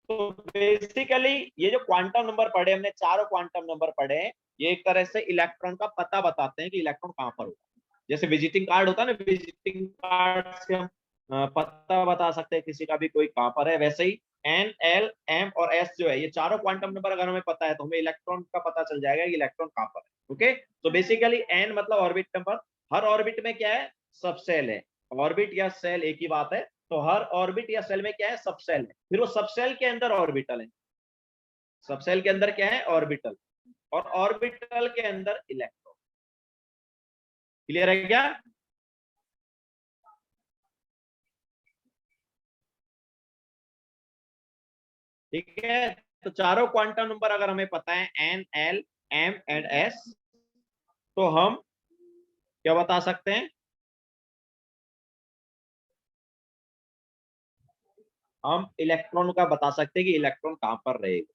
तो बेसिकली ये जो क्वांटम नंबर पढ़े हमने, चारों क्वांटम नंबर पढ़े हैं, ये एक तरह से इलेक्ट्रॉन का पता बताते हैं कि इलेक्ट्रॉन कहां पर होगा। जैसे विजिटिंग कार्ड होता है ना, विजिटिंग कार्ड से हम पता बता सकते हैं किसी का भी कोई कहां पर है, वैसे ही एन, एल, एम और एस जो है, ये चारों क्वांटम नंबर अगर हमें पता है तो हमें इलेक्ट्रॉन का पता चल जाएगा कि इलेक्ट्रॉन कहां पर है। ओके, तो बेसिकली एन मतलब ऑर्बिट नंबर, हर ऑर्बिट में क्या है? सबसेल है। ऑर्बिट या सेल एक ही बात है, तो हर ऑर्बिट या सेल में क्या है? सबसेल है। फिर वो सबसेल के अंदर ऑर्बिटल है, सबसेल के अंदर क्या है? ऑर्बिटल, और ऑर्बिटल के अंदर इलेक्ट्रॉन। क्लियर है क्या? ठीक है, तो चारों क्वांटम नंबर अगर हमें पता है n, l, m and s, तो हम क्या बता सकते हैं? हम इलेक्ट्रॉन का बता सकते हैं कि इलेक्ट्रॉन कहां पर रहेगा।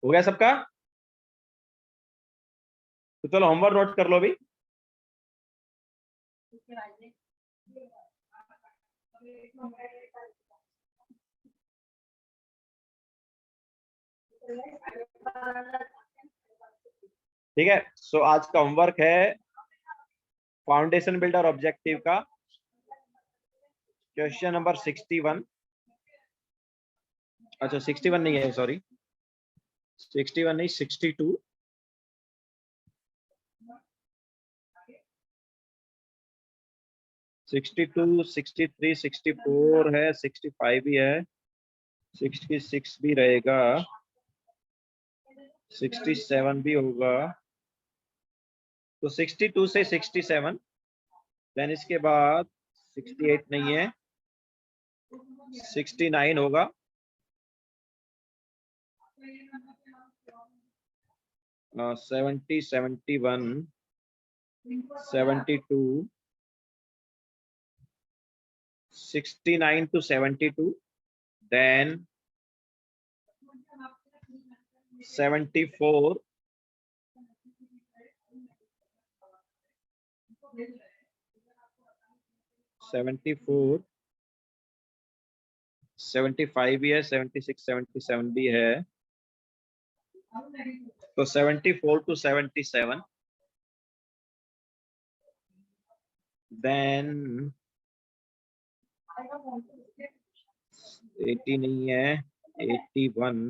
हो गया सबका? तो चलो होमवर्क नोट कर लो अभी। ठीक है, सो आज का होमवर्क है फाउंडेशन बिल्डर ऑब्जेक्टिव का क्वेश्चन नंबर 61। अच्छा 61 नहीं है, सॉरी 61 नहीं, 62, 62, 63, 64 है, 65 भी है, 66 भी रहेगा, 67 भी होगा। तो 62 से 67, देन इसके बाद 68 नहीं है, 69 होगा, 70, 71, 72, 69 to 72, then 74 74 75 भी है, 76 77 भी है, तो 74 to 77, देन 80 नहीं है, 81,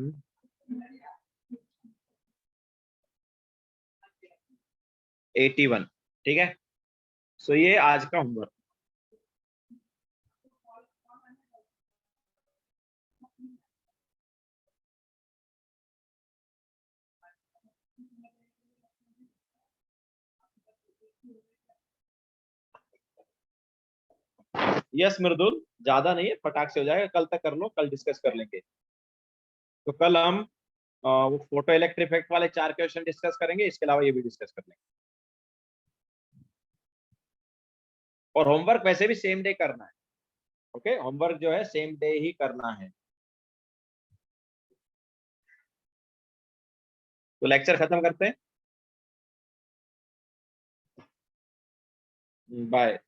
81, ठीक है। सो ये आज का होमवर्क। यस मृदुल, ज्यादा नहीं है, फटाक से हो जाएगा, कल तक कर लो, कल डिस्कस कर लेंगे। तो कल हम वो फोटो इलेक्ट्रिक इफेक्ट वाले 4 क्वेश्चन डिस्कस करेंगे, इसके अलावा ये भी डिस्कस कर लेंगे। और होमवर्क वैसे भी सेम डे करना है, ओके, होमवर्क जो है सेम डे ही करना है। तो लेक्चर खत्म करते हैं, बाय।